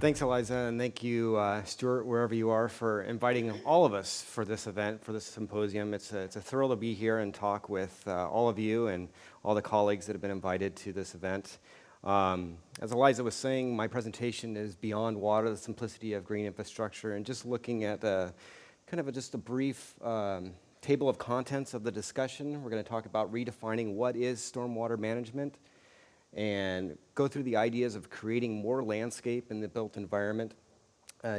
Thanks, Eliza, and thank you, Stuart, wherever you are, for inviting all of us for this event, for this symposium. It's a thrill to be here and talk with all of you and all the colleagues that have been invited to this event. As Eliza was saying, my presentation is Beyond Water, the Simplicity of Green Infrastructure, and just looking at just a brief table of contents of the discussion. We're going to talk about redefining what is stormwater management, and go through the ideas of creating more landscape in the built environment,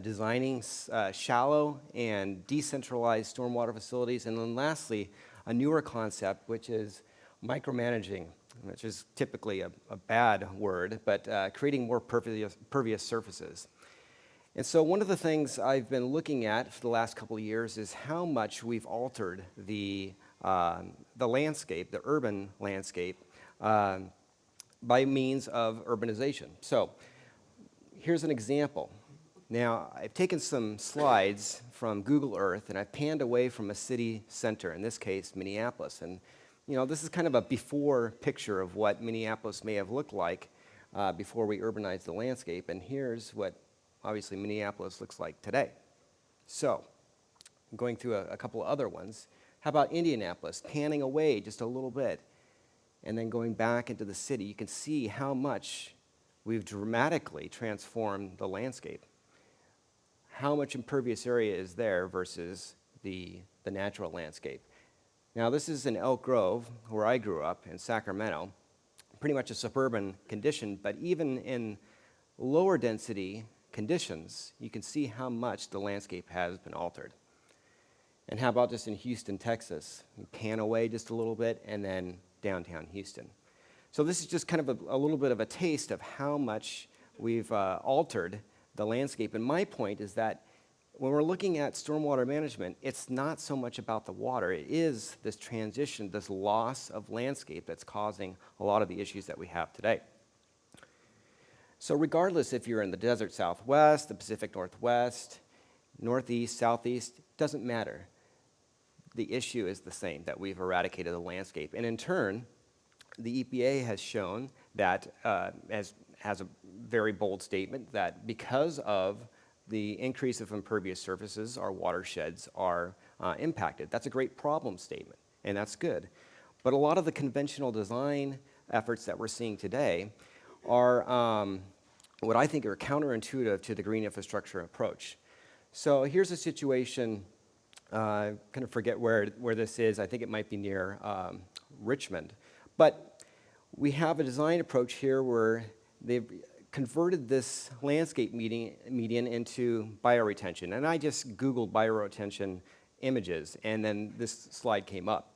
designing shallow and decentralized stormwater facilities, and then lastly, a newer concept, which is micromanaging, which is typically a bad word, but creating more pervious surfaces. And so one of the things I've been looking at for the last couple of years is how much we've altered the landscape, the urban landscape, by means of urbanization. So here's an example. Now, I've taken some slides from Google Earth, and I've panned away from a city center, in this case, Minneapolis. And this is kind of a before picture of what Minneapolis may have looked like before we urbanized the landscape. And here's what, obviously, Minneapolis looks like today. So, going through a couple of other ones. How about Indianapolis, panning away just a little bit, and then going back into the city? You can see how much we've dramatically transformed the landscape. How much impervious area is there versus the natural landscape. Now, this is in Elk Grove, where I grew up in Sacramento, pretty much a suburban condition, but even in lower density conditions, you can see how much the landscape has been altered. And how about just in Houston, Texas? You pan away just a little bit, and then downtown Houston. So this is just kind of a little bit of a taste of how much we've altered the landscape. And my point is that when we're looking at stormwater management, it's not so much about the water. It is this transition, this loss of landscape that's causing a lot of the issues that we have today. So regardless if you're in the desert Southwest, the Pacific Northwest, Northeast, Southeast, doesn't matter. The issue is the same, that we've eradicated the landscape. And in turn, the EPA has shown that, has a very bold statement, that because of the increase of impervious surfaces, our watersheds are impacted. That's a great problem statement, and that's good. But a lot of the conventional design efforts that we're seeing today are what I think are counterintuitive to the green infrastructure approach. So here's a situation. Kind of forget where this is. I think it might be near Richmond. But we have a design approach here where they've converted this landscape median into bioretention. And I just Googled bioretention images, and then this slide came up.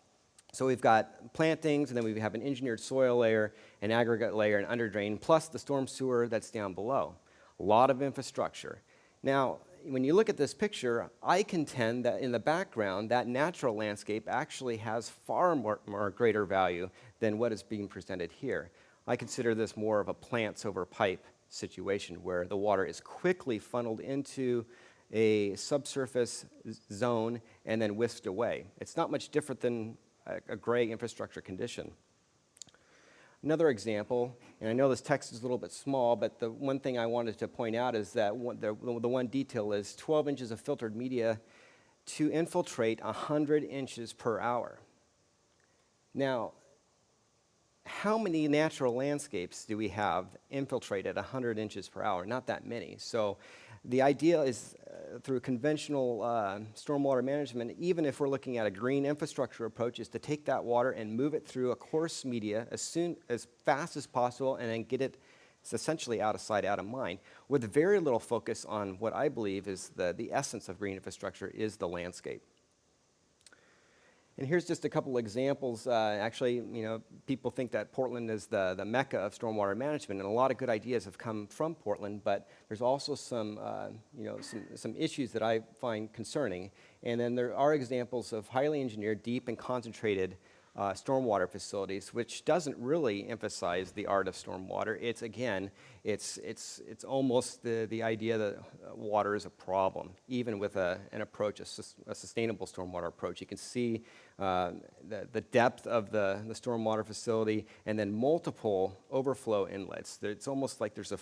So we've got plantings, and then we have an engineered soil layer, an aggregate layer, an underdrain, plus the storm sewer that's down below. A lot of infrastructure. Now, when you look at this picture, I contend that in the background, that natural landscape actually has far more greater value than what is being presented here. I consider this more of a plants over pipe situation, where the water is quickly funneled into a subsurface zone and then whisked away. It's not much different than a gray infrastructure condition. Another example, and I know this text is a little bit small, but the one thing I wanted to point out is that the one detail is 12 inches of filtered media to infiltrate 100 inches per hour. Now, how many natural landscapes do we have infiltrate at 100 inches per hour? Not that many. So the idea is through conventional stormwater management, even if we're looking at a green infrastructure approach, is to take that water and move it through a coarse media as fast as possible, and then get it essentially out of sight, out of mind, with very little focus on what I believe is the essence of green infrastructure, is the landscape. And here's just a couple examples. Actually, people think that Portland is the mecca of stormwater management, and a lot of good ideas have come from Portland, but there's also some issues that I find concerning. And then there are examples of highly engineered, deep and concentrated stormwater facilities, which doesn't really emphasize the art of stormwater. It's, again, it's almost the idea that water is a problem, even with an approach, a sustainable stormwater approach. You can see the depth of the stormwater facility and then multiple overflow inlets. It's almost like there's a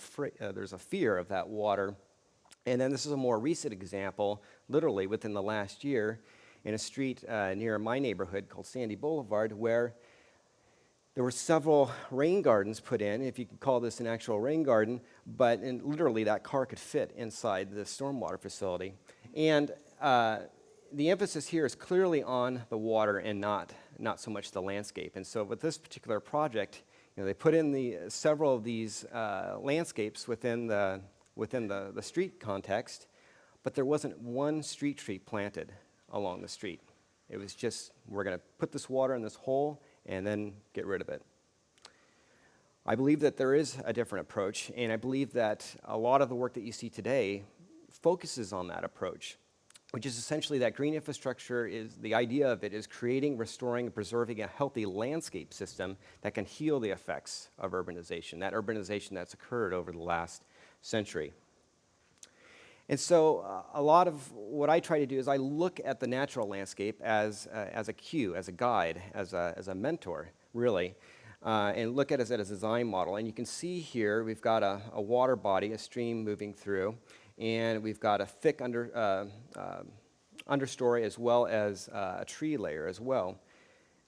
fear of that water. And then this is a more recent example, literally within the last year, in a street near my neighborhood called Sandy Boulevard, where there were several rain gardens put in, if you could call this an actual rain garden, but literally that car could fit inside the stormwater facility. And the emphasis here is clearly on the water and not so much the landscape. And so with this particular project, they put in several of these landscapes within the street context, but there wasn't one street tree planted along the street. It was just, we're going to put this water in this hole and then get rid of it. I believe that there is a different approach, and I believe that a lot of the work that you see today focuses on that approach, which is essentially that green infrastructure the idea of it is creating, restoring, and preserving a healthy landscape system that can heal the effects of urbanization, that urbanization that's occurred over the last century. And so a lot of what I try to do is I look at the natural landscape as a cue, as a guide, as a mentor, really, and look at it as a design model. And you can see here we've got a water body, a stream moving through, and we've got a thick understory as well as a tree layer as well.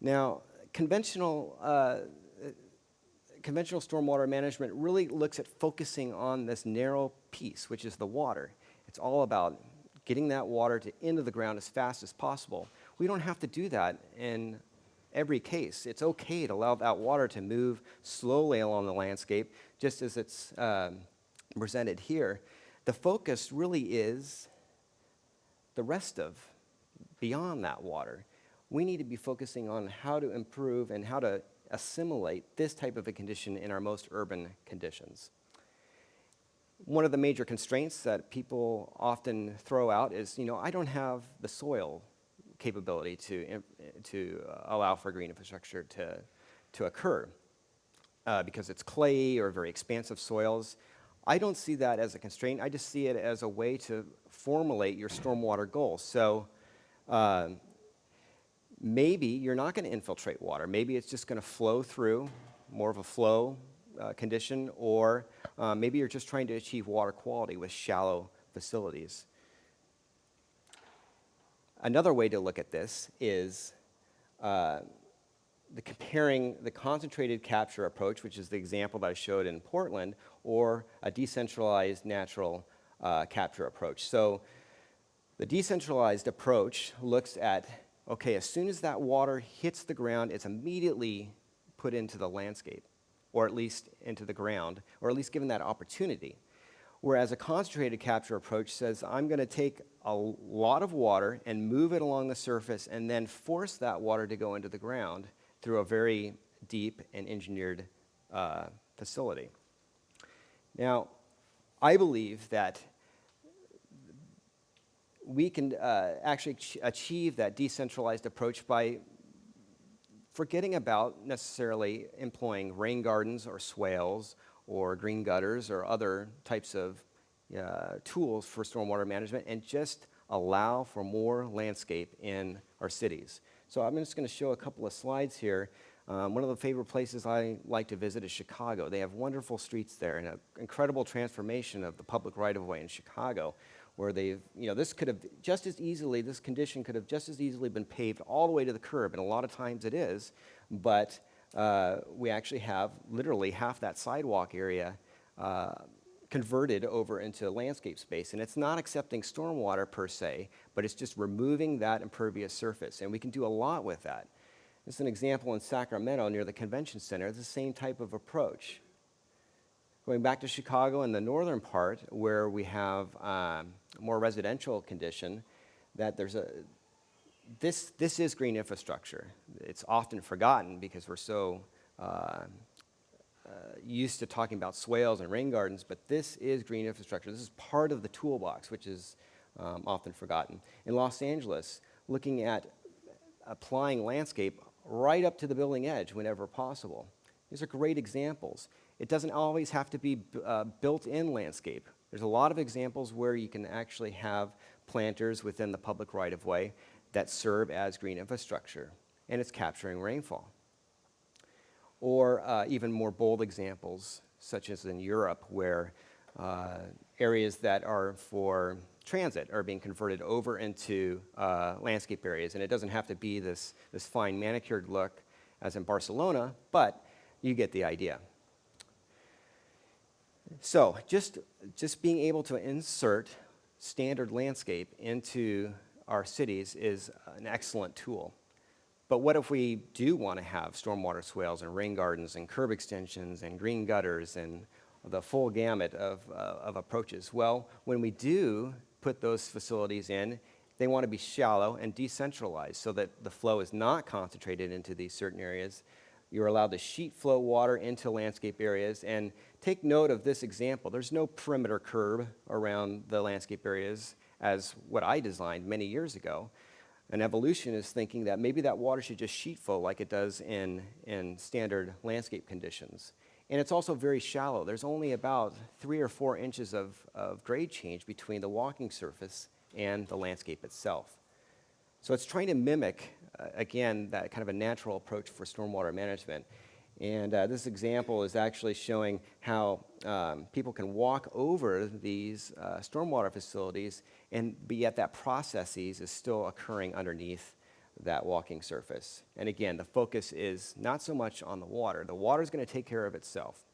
Now, conventional stormwater management really looks at focusing on this narrow piece, which is the water. It's all about getting that water into the ground as fast as possible. We don't have to do that in every case. It's okay to allow that water to move slowly along the landscape, just as it's presented here. The focus really is the rest of beyond that water. We need to be focusing on how to improve and how to assimilate this type of a condition in our most urban conditions. One of the major constraints that people often throw out is, I don't have the soil capability to allow for green infrastructure to occur because it's clay or very expansive soils. I don't see that as a constraint. I just see it as a way to formulate your stormwater goals. So maybe you're not going to infiltrate water. Maybe it's just going to flow through, more of a flow condition, or maybe you're just trying to achieve water quality with shallow facilities. Another way to look at this is comparing the concentrated capture approach, which is the example that I showed in Portland, or a decentralized natural capture approach. So the decentralized approach looks at, okay, as soon as that water hits the ground, it's immediately put into the landscape, or at least into the ground, or at least given that opportunity. Whereas a concentrated capture approach says, I'm going to take a lot of water and move it along the surface and then force that water to go into the ground through a very deep and engineered facility. Now, I believe that we can actually achieve that decentralized approach by forgetting about necessarily employing rain gardens or swales or green gutters or other types of tools for stormwater management, and just allow for more landscape in our cities. So I'm just going to show a couple of slides here. One of the favorite places I like to visit is Chicago. They have wonderful streets there and an incredible transformation of the public right-of-way in Chicago, where this condition could have just as easily been paved all the way to the curb, and a lot of times it is, but we actually have literally half that sidewalk area converted over into landscape space. And it's not accepting stormwater per se, but it's just removing that impervious surface. And we can do a lot with that. This is an example in Sacramento near the convention center. It's the same type of approach. Going back to Chicago in the northern part, where we have more residential condition, that this is green infrastructure. It's often forgotten because we're so used to talking about swales and rain gardens, but this is green infrastructure. This is part of the toolbox, which is often forgotten. In Los Angeles, looking at applying landscape right up to the building edge whenever possible. These are great examples. It doesn't always have to be built-in landscape. There's a lot of examples where you can actually have planters within the public right-of-way that serve as green infrastructure, and it's capturing rainfall. Or even more bold examples, such as in Europe, where areas that are for transit are being converted over into landscape areas. And it doesn't have to be this fine manicured look as in Barcelona, but you get the idea. So just being able to insert standard landscape into our cities is an excellent tool. But what if we do want to have stormwater swales and rain gardens and curb extensions and green gutters and the full gamut of approaches? Well, when we do put those facilities in, they want to be shallow and decentralized so that the flow is not concentrated into these certain areas. You're allowed to sheet flow water into landscape areas. And take note of this example. There's no perimeter curb around the landscape areas as what I designed many years ago. An evolution is thinking that maybe that water should just sheet flow like it does in standard landscape conditions. And it's also very shallow. There's only about 3 or 4 inches of grade change between the walking surface and the landscape itself. So it's trying to mimic, again, that kind of a natural approach for stormwater management. And this example is actually showing how people can walk over these stormwater facilities, and yet that processes is still occurring underneath that walking surface. And again, the focus is not so much on the water. The water is going to take care of itself.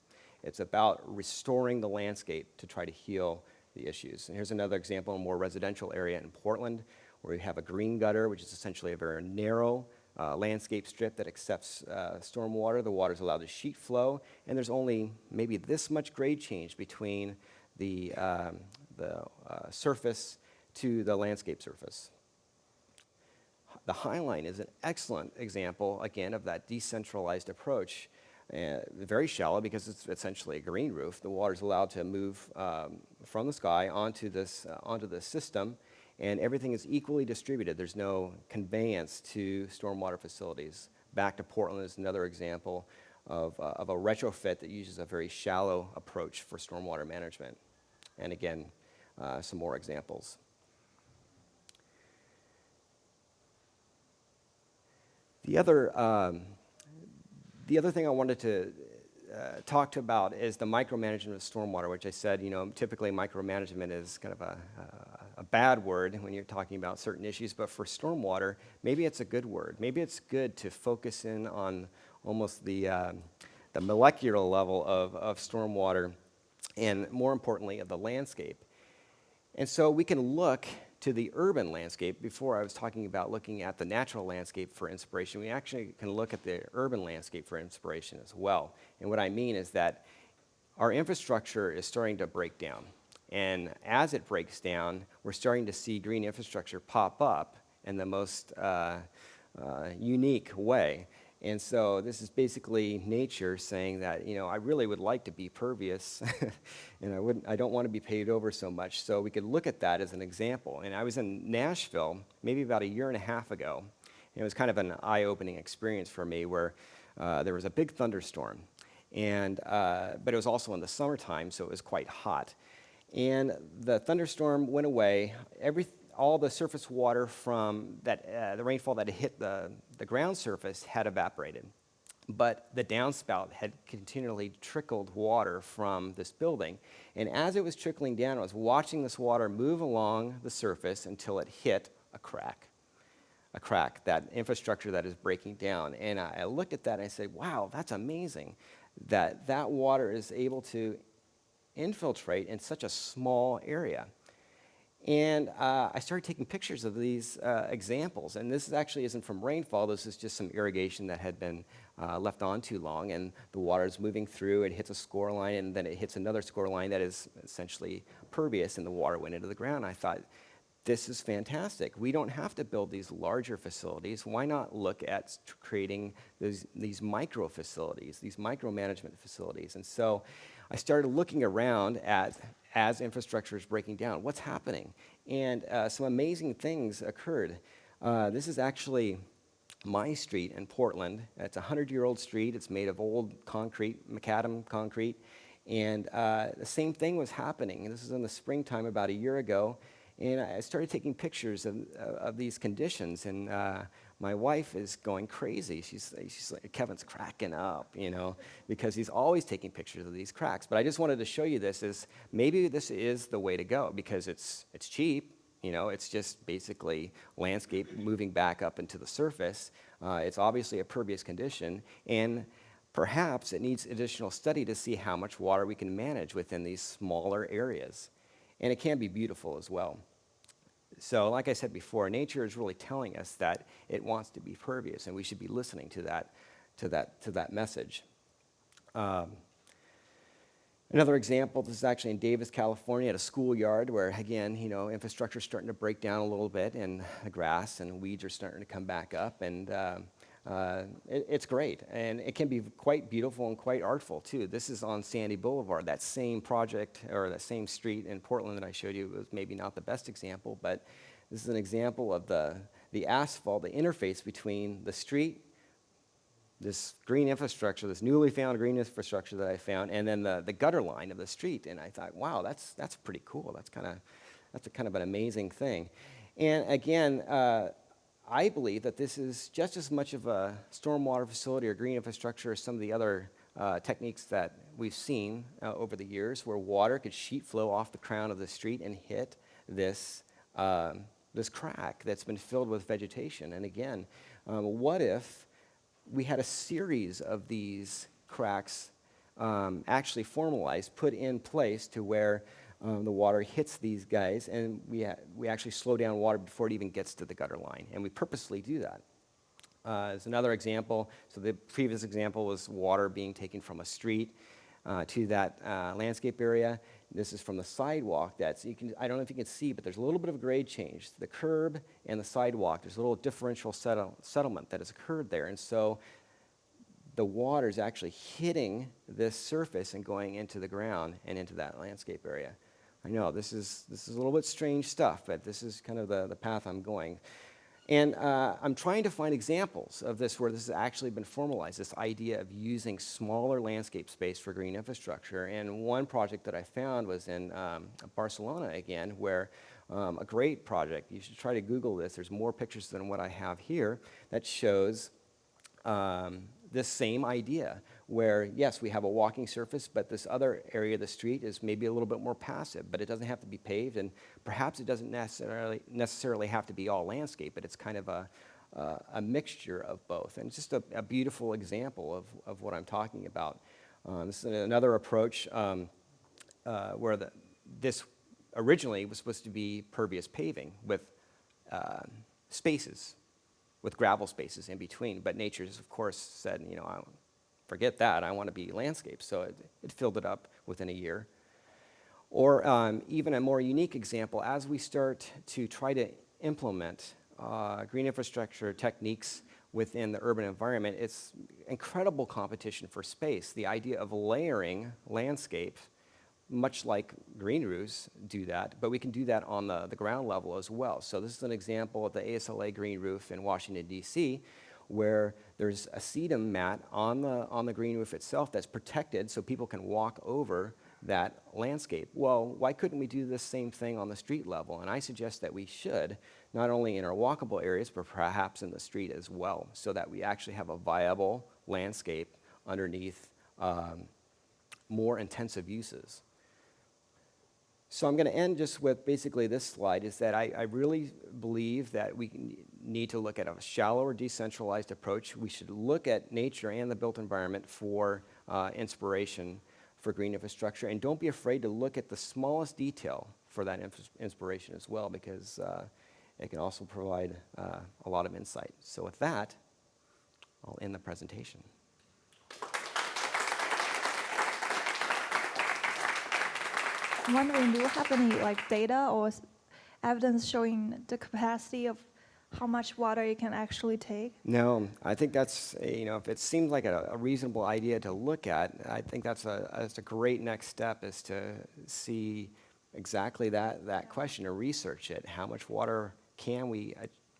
It's about restoring the landscape to try to heal the issues. And here's another example in a more residential area in Portland, where we have a green gutter, which is essentially a very narrow landscape strip that accepts stormwater. The water is allowed to sheet flow, and there's only maybe this much grade change between the surface to the landscape surface. The High Line is an excellent example, again, of that decentralized approach. Very shallow because it's essentially a green roof. The water is allowed to move from the sky onto this system, and everything is equally distributed. There's no conveyance to stormwater facilities. Back to Portland is another example of a retrofit that uses a very shallow approach for stormwater management. And again, some more examples. The other thing I wanted to talk about is the micromanagement of stormwater, which I said, typically micromanagement is kind of a bad word when you're talking about certain issues, but for stormwater, maybe it's a good word. Maybe it's good to focus in on almost the molecular level of stormwater, and more importantly, of the landscape. And so we can look to the urban landscape. Before I was talking about looking at the natural landscape for inspiration, we actually can look at the urban landscape for inspiration as well. And what I mean is that our infrastructure is starting to break down. And as it breaks down, we're starting to see green infrastructure pop up in the most unique way. And so this is basically nature saying that, I really would like to be pervious, and I don't want to be paved over so much. So we could look at that as an example. And I was in Nashville maybe about a year and a half ago, and it was kind of an eye-opening experience for me where there was a big thunderstorm, but it was also in the summertime, so it was quite hot. And the thunderstorm went away. All the surface water from the rainfall that hit the ground surface had evaporated. But the downspout had continually trickled water from this building. And as it was trickling down, I was watching this water move along the surface until it hit a crack, that infrastructure that is breaking down. And I looked at that and I said, wow, that's amazing that water is able to infiltrate in such a small area. And I started taking pictures of these examples. And this actually isn't from rainfall. This is just some irrigation that had been left on too long. And the water is moving through. It hits a score line, and then it hits another score line that is essentially pervious, and the water went into the ground. I thought, this is fantastic. We don't have to build these larger facilities. Why not look at creating these micro facilities, these micromanagement facilities? And so I started looking around as infrastructure is breaking down, what's happening? And some amazing things occurred. This is actually my street in Portland. It's a 100-year-old street. It's made of old concrete, macadam concrete. And the same thing was happening. This was in the springtime about a year ago. And I started taking pictures of these conditions. And my wife is going crazy. She's like, Kevin's cracking up, because he's always taking pictures of these cracks. But I just wanted to show you this as maybe this is the way to go because it's cheap. It's just basically landscape moving back up into the surface. It's obviously a pervious condition, and perhaps it needs additional study to see how much water we can manage within these smaller areas. And it can be beautiful as well. So like I said before, nature is really telling us that it wants to be pervious, and we should be listening to that message. Another example, this is actually in Davis, California, at a schoolyard where, again, infrastructure is starting to break down a little bit, and the grass and weeds are starting to come back up, and it's great. And it can be quite beautiful and quite artful, too. This is on Sandy Boulevard. That same project, or that same street in Portland that I showed you was maybe not the best example, but this is an example of the asphalt, the interface between the street, this green infrastructure, this newly found green infrastructure that I found, and then the gutter line of the street. And I thought, wow, that's pretty cool. That's kind of an amazing thing. And again, I believe that this is just as much of a stormwater facility or green infrastructure as some of the other techniques that we've seen over the years, where water could sheet flow off the crown of the street and hit this crack that's been filled with vegetation. And again, what if we had a series of these cracks actually formalized, put in place to where the water hits these guys, and we actually slow down water before it even gets to the gutter line, and we purposely do that. As another example, so the previous example was water being taken from a street to that landscape area. This is from the sidewalk. I don't know if you can see, but there's a little bit of a grade change. The curb and the sidewalk, there's a little differential settlement that has occurred there. And so the water is actually hitting this surface and going into the ground and into that landscape area. I know this is a little bit strange stuff, but this is kind of the path I'm going. And I'm trying to find examples of this where this has actually been formalized, this idea of using smaller landscape space for green infrastructure. And one project that I found was in Barcelona again, where a great project, you should try to Google this, there's more pictures than what I have here, that shows this same idea, where yes, we have a walking surface, but this other area of the street is maybe a little bit more passive, but it doesn't have to be paved, and perhaps it doesn't necessarily have to be all landscape, but it's kind of a mixture of both. And it's just a beautiful example of what I'm talking about. This is another approach where this originally was supposed to be pervious paving with spaces, with gravel spaces in between, but nature's, of course, said, forget that, I want to be landscape, so it filled it up within a year. Or even a more unique example, as we start to try to implement green infrastructure techniques within the urban environment, it's incredible competition for space. The idea of layering landscape, much like green roofs do that, but we can do that on the ground level as well. So this is an example of the ASLA green roof in Washington, D.C., where there's a sedum mat on the green roof itself that's protected so people can walk over that landscape. Well, why couldn't we do the same thing on the street level? And I suggest that we should, not only in our walkable areas, but perhaps in the street as well, so that we actually have a viable landscape underneath more intensive uses. So I'm going to end just with basically this slide, is that I really believe that we need to look at a shallower, decentralized approach. We should look at nature and the built environment for inspiration for green infrastructure, and don't be afraid to look at the smallest detail for that inspiration as well, because it can also provide a lot of insight. So with that, I'll end the presentation. I'm wondering, do you have any data or evidence showing the capacity of how much water you can actually take? No, I think that's, if it seems like a reasonable idea to look at, I think that's a great next step, is to see exactly that question, or research it. How much water can we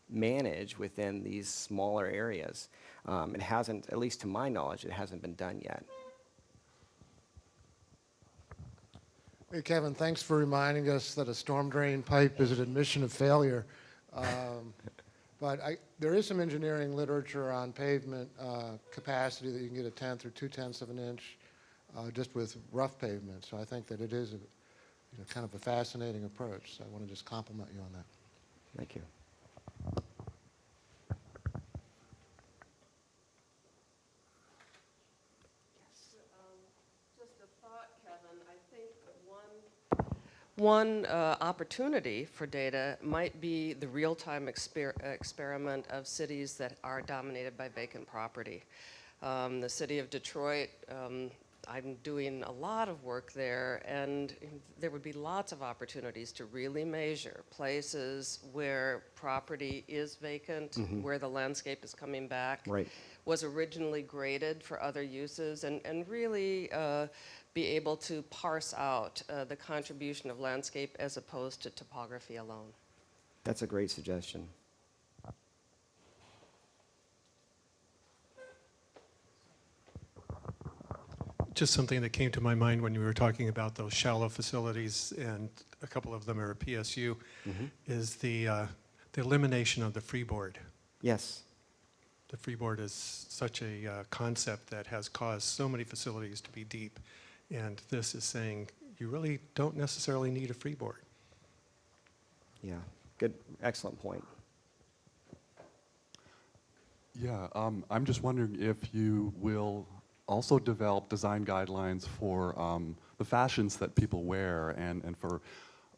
manage within these smaller areas. It hasn't, at least to my knowledge, it hasn't been done yet. Hey, Kevin, thanks for reminding us that a storm drain pipe is an admission of failure. But there is some engineering literature on pavement capacity that you can get 1/10 or 2/10 of an inch just with rough pavement. So I think that it is kind of a fascinating approach. So I want to just compliment you on that. Thank you. Just a thought, Kevin. I think one opportunity for data might be the real-time experiment of cities that are dominated by vacant property. The city of Detroit, I'm doing a lot of work there, and there would be lots of opportunities to really measure places where property is vacant, where the landscape is coming back, Right. was originally graded for other uses, and really be able to parse out the contribution of landscape as opposed to topography alone. That's a great suggestion. Just something that came to my mind when we were talking about those shallow facilities, and a couple of them are PSU, is the elimination of the freeboard. Yes. The freeboard is such a concept that has caused so many facilities to be deep, and this is saying you really don't necessarily need a freeboard. Yeah. Good. Excellent point. Yeah, I'm just wondering if you will also develop design guidelines for the fashions that people wear, and for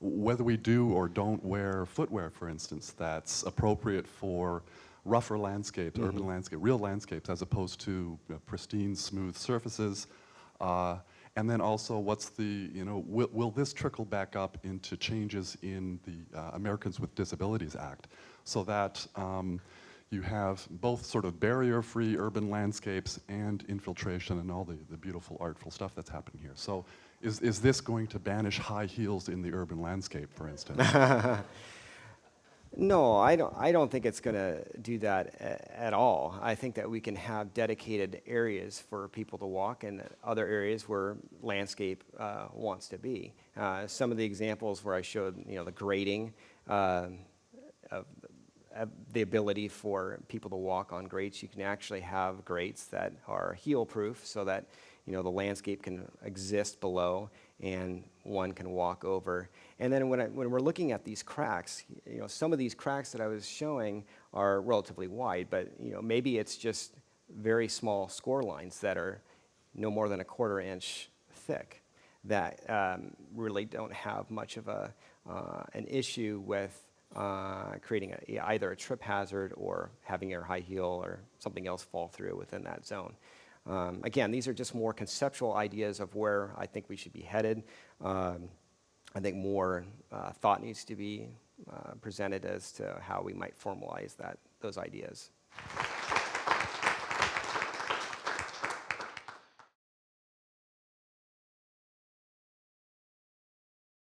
whether we do or don't wear footwear, for instance, that's appropriate for rougher landscapes, urban landscape, real landscapes, as opposed to pristine, smooth surfaces. And then also, what's the, will this trickle back up into changes in the Americans with Disabilities Act, so that you have both sort of barrier-free urban landscapes and infiltration and all the beautiful, artful stuff that's happening here. So is this going to banish high heels in the urban landscape, for instance? No, I don't think it's going to do that at all. I think that we can have dedicated areas for people to walk and other areas where landscape wants to be. Some of the examples where I showed, the grading of the ability for people to walk on grates. You can actually have grates that are heel-proof so that, the landscape can exist below and one can walk over. And then when we're looking at these cracks, some of these cracks that I was showing are relatively wide, but, maybe it's just very small score lines that are no more than 1/4 inch thick that really don't have much of an issue with creating either a trip hazard or having your high heel or something else fall through within that zone. Again, these are just more conceptual ideas of where I think we should be headed. I think more thought needs to be presented as to how we might formalize those ideas.